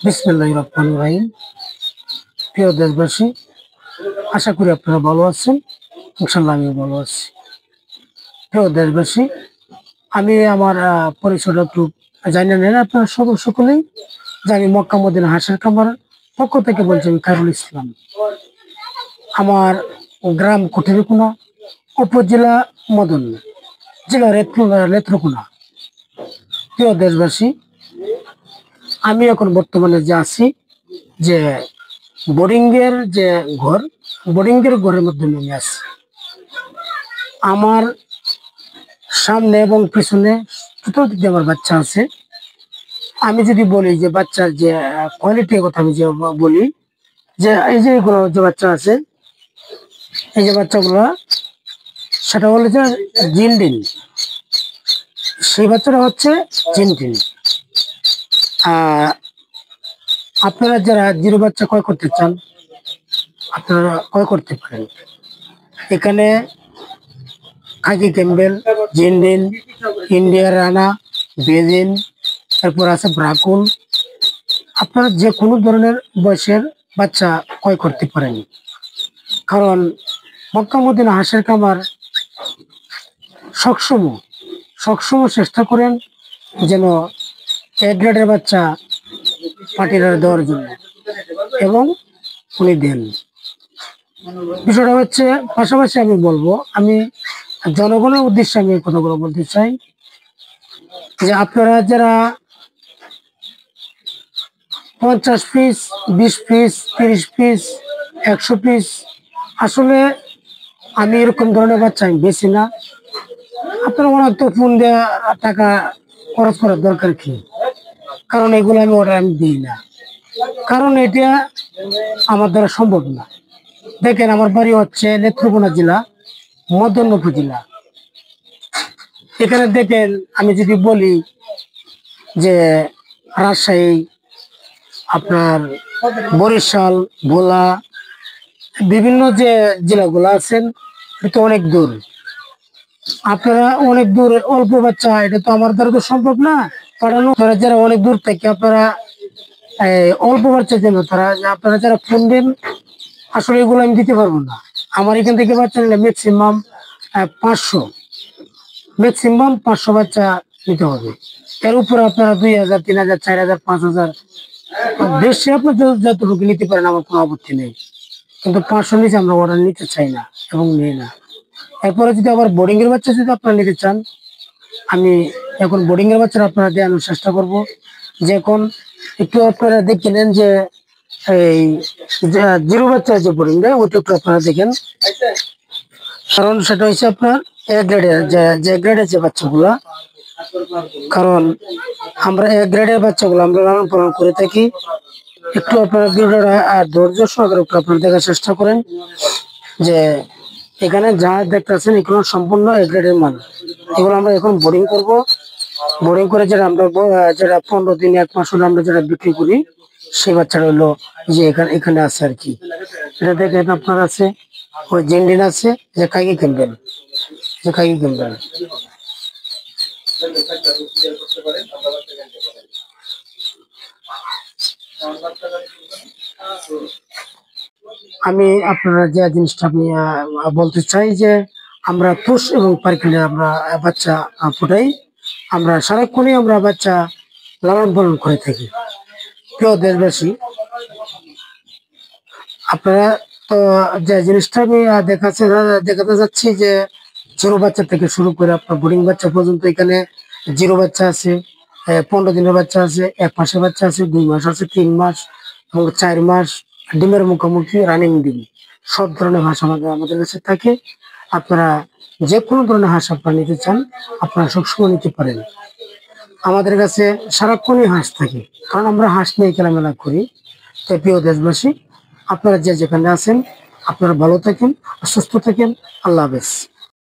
বিসমিল্লাহির রহমানির রহিম। প্রিয় দেশবাসী, আশা করি আপনারা ভালো আছেন। ইনশাল্লাহ আমিও ভালো আছি। প্রিয় দেশবাসী, আমি আমার পরিচয়টা একটু জানিয়ে নেন। আপনারা সকলেই জানি মক্কা মদিনা হাঁসের খামার পক্ষ থেকে বলছি আমি খায়রুল ইসলাম। আমার গ্রাম কুঠিরকুনা, উপজেলা মদন, জেলা নেত্রকোনা। প্রিয় দেশবাসী, আমি এখন বর্তমানে যে আছি যে বোর্ডিং এর ঘরের মধ্যে নেমে আছি। আমার সামনে এবং পিছনে চতুর্দিকে আমার বাচ্চা আছে। আমি যদি বলি যে বাচ্চার যে কোয়ালিটির কথা আমি যে বলি, যে এই যে এগুলো যে বাচ্চা আছে, এই যে বাচ্চাগুলো, সেটা হলো যে জিনডিন। সেই বাচ্চাটা হচ্ছে জিনডিন। আপনারা যারা জিরো বাচ্চা ক্রয় করতে চান, আপনারা ক্রয় করতে পারেন। এখানে খাকি ক্যাম্বেল, জিনডিন, ইন্ডিয়ার রানা, বেজিন, তারপর আছে ব্রাকুল। আপনারা যে কোনো ধরনের বয়সের বাচ্চা ক্রয় করতে পারেন। কারণ মক্কা মদিনা হাঁসের খামার সবসময় চেষ্টা করেন যেন এ গ্রেডের বাচ্চা পার্টিরা দেওয়ার জন্য, এবং উনি দেন। বিষয়টা হচ্ছে, পাশাপাশি আমি বলবো, আমি জনগণের উদ্দেশ্যে আমি এই কথাগুলো বলতে চাই যে আপনারা যারা 50 পিস, 20 পিস, 30 পিস, 100 পিস, আসলে আমি এরকম ধরনের বাচ্চা আমি বেশি না। আপনারা অনেক তো ফোন দেওয়া টাকা খরচ করার দরকার কি? কারণ এগুলো আমি অর্ডার দিই না, কারণ এটা আমার দ্বারা সম্ভব না। দেখেন, আমার বাড়ি হচ্ছে নেত্রকোনা জেলা, মদন উপজেলা। এখানে দেখেন, আমি যদি বলি যে রাজশাহী, আপনার বরিশাল, ভোলা, বিভিন্ন যে জেলাগুলো আছেন, এটা অনেক দূর। আপনারা অনেক দূর, অল্প বাচ্চা, এটা তো আমার দ্বারা তো সম্ভব না পাঠানো। যারা অনেক দূর থেকে আপনারা অল্প বাচ্চা দেন, আপনারা যারা ফোন দেন, আসলে এগুলো আমি দিতে পারবো না। আমার এখান থেকে বাচ্চা নিলে ম্যাক্সিমাম 500 বাচ্চা নিতে হবে। এর উপরে আপনারা 2000, 3000, 4000, 5000 বেশি আপনার যতটুকু নিতে পারেন, আমার কোনো আপত্তি নেই। কিন্তু 500 নিচে আমরা অর্ডার নিতে চাই না এবং নিই না। এরপরে যদি আবার বোর্ডিং এর বাচ্চা যদি আপনারা নিতে চান, আমি এখন বোর্ডিং এর বাচ্চা আপনারা দেওয়ানোর চেষ্টা করব। যে এখন একটু আপনারা দেখে নেন যে এই জিরো বাচ্চা যে বোর্ডিং দেয়, ওইটা একটু আপনারা দেখেন। কারণ সেটা হচ্ছে আপনার এ গ্রেডের যে বাচ্চাগুলা, কারণ আমরা এ গ্রেডের বাচ্চাগুলো আমরা লালন পালন করে থাকি। একটু আপনারা ভিডিওটা ধৈর্য সহকারে আপনারা দেখার চেষ্টা করেন যে এখানে যা দেখতেছেন এগুলো সম্পূর্ণ এ গ্রেডের মাল। এগুলো আমরা এখন বোর্ডিং করব। বোর্ডিং করে যেটা 15 দিন, 1 মাস হলে আমরা যেটা বিক্রি করি, সেই বাচ্চাটা হলো যে এখানে আছে আর কি। এটা দেখেন আপনার আছে ওই জেন্ডিন আছে, যে খাইকে কিনবেন, আমি আপনারা যে জিনিসটা আমি বলতে চাই যে আমরা তুষ এবং পারকিলে আমরা বাচ্চা ফুটাই। আমরা সারাক্ষণই আমরা বাচ্চা লালন পালন করে থাকি। প্রিয় দেশবাসী, আপনারা তো যে জিনিসটা আমি দেখাতে যাচ্ছি যে জিরো বাচ্চা থেকে শুরু করে আপনার বোর্ডিং বাচ্চা পর্যন্ত, এখানে জিরো বাচ্চা আছে, 15 দিনের বাচ্চা আছে, 1 মাসের বাচ্চা আছে, 2 মাস আছে, 3 মাস এবং 4 মাস, ডিমের মুখোমুখি, রানিং ডিম, সব ধরনের হাঁস আমাদের কাছে থাকে। আপনারা যে কোনো ধরনের হাঁস আপনারা নিতে চান, আপনারা সবসময় নিতে পারেন। আমাদের কাছে সারাক্ষণই হাঁস থাকে, কারণ আমরা হাঁস নিয়ে খেলামেলা করি। তাই প্রিয় দেশবাসী, আপনারা যে যেখানে আছেন, আপনারা ভালো থাকেন, সুস্থ থাকেন। আল্লাহ হাফেজ।